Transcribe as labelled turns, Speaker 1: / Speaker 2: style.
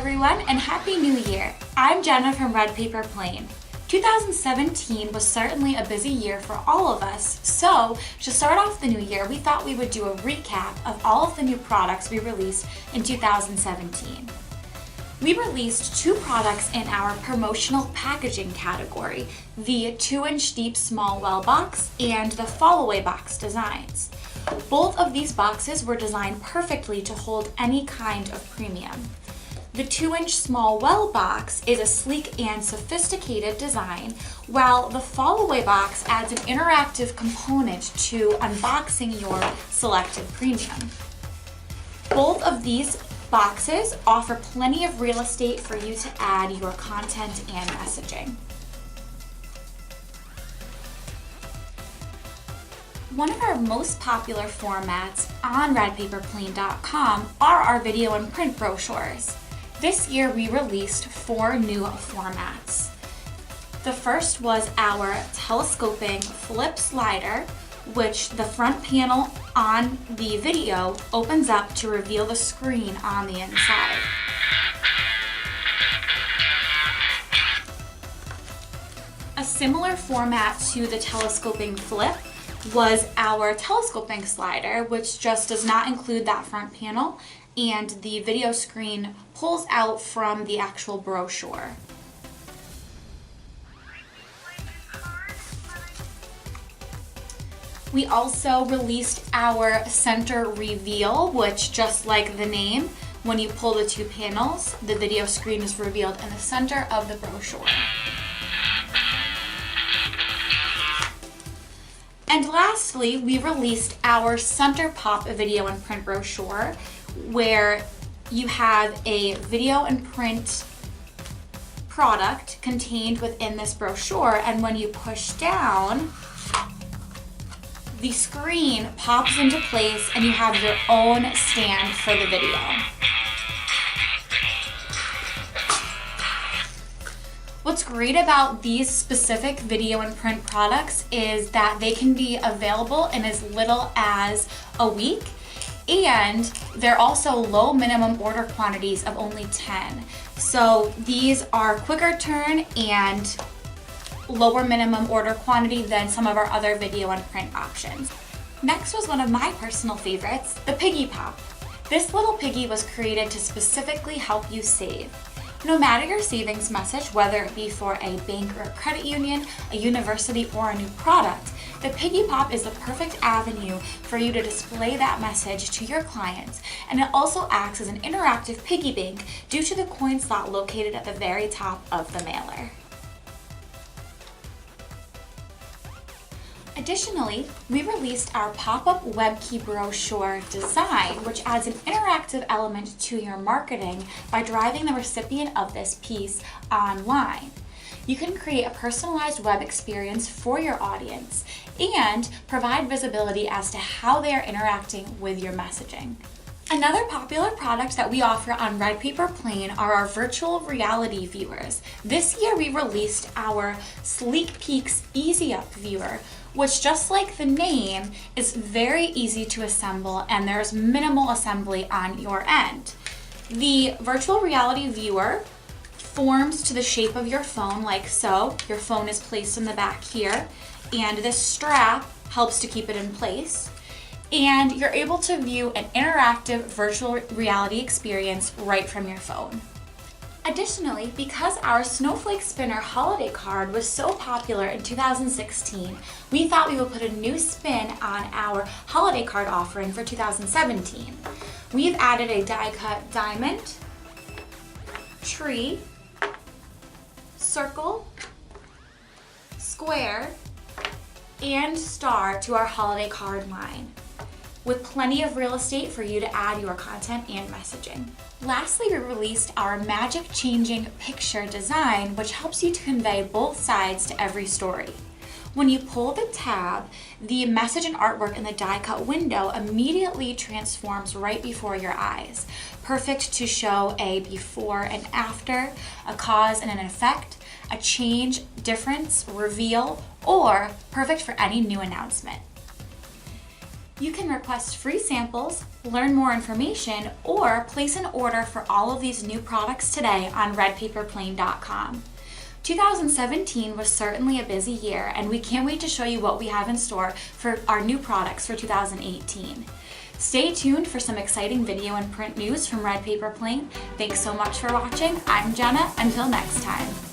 Speaker 1: everyone, and Happy New Year! I'm Jenna from Red Paper Plain. 2017 was certainly a busy year for all of us, so to start off the new year, we thought we would do a recap of all of the new products we released in 2017. We released 2 products in our promotional packaging category, the 2-inch deep small well box and the fall-away box designs. Both of these boxes were designed perfectly to hold any kind of premium. The 2-inch small well box is a sleek and sophisticated design, while the fall-away box adds an interactive component to unboxing your selected premium. Both of these boxes offer plenty of real estate for you to add your content and messaging. One of our most popular formats on redpaperplain.com are our video and print brochures. This year we released 4 new formats. The first was our telescoping flip slider, which the front panel on the video opens up to reveal the screen on the inside. A similar format to the telescoping flip was our telescoping slider, which just does not include that front panel, and the video screen pulls out from the actual brochure. We also released our center reveal, which, just like the name, when you pull the 2 panels, the video screen is revealed in the center of the brochure. And lastly, we released our Center Pop video and print brochure, where you have a video and print product contained within this brochure, and when you push down, the screen pops into place and you have your own stand for the video. What's great about these specific video and print products is that they can be available in as little as a week, and they're also low minimum order quantities of only 10. So these are quicker turn and lower minimum order quantity than some of our other video and print options. Next was one of my personal favorites, the Piggy Pop. This little piggy was created to specifically help you save. No matter your savings message, whether it be for a bank or a credit union, a university, or a new product, the Piggy Pop is the perfect avenue for you to display that message to your clients, and it also acts as an interactive piggy bank due to the coin slot located at the very top of the mailer. Additionally, we released our pop-up web key brochure design, which adds an interactive element to your marketing by driving the recipient of this piece online. You can create a personalized web experience for your audience and provide visibility as to how they are interacting with your messaging. Another popular product that we offer on Red Paper Plain are our virtual reality viewers. This year we released our Sleek Peaks Easy Up viewer, which, just like the name, is very easy to assemble and there's minimal assembly on your end. The virtual reality viewer forms to the shape of your phone like so. Your phone is placed in the back here, and this strap helps to keep it in place. And you're able to view an interactive virtual reality experience right from your phone. Additionally, because our Snowflake Spinner holiday card was so popular in 2016, we thought we would put a new spin on our holiday card offering for 2017. We've added a die-cut diamond, tree, circle, square, and star to our holiday card line, with plenty of real estate for you to add your content and messaging. Lastly, we released our magic changing picture design, which helps you to convey both sides to every story. When you pull the tab, the message and artwork in the die cut window immediately transforms right before your eyes. Perfect to show a before and after, a cause and an effect, a change, difference, reveal, or perfect for any new announcement. You can request free samples, learn more information, or place an order for all of these new products today on redpaperplain.com. 2017 was certainly a busy year, and we can't wait to show you what we have in store for our new products for 2018. Stay tuned for some exciting video and print news from Red Paper Plain. Thanks so much for watching. I'm Jenna. Until next time.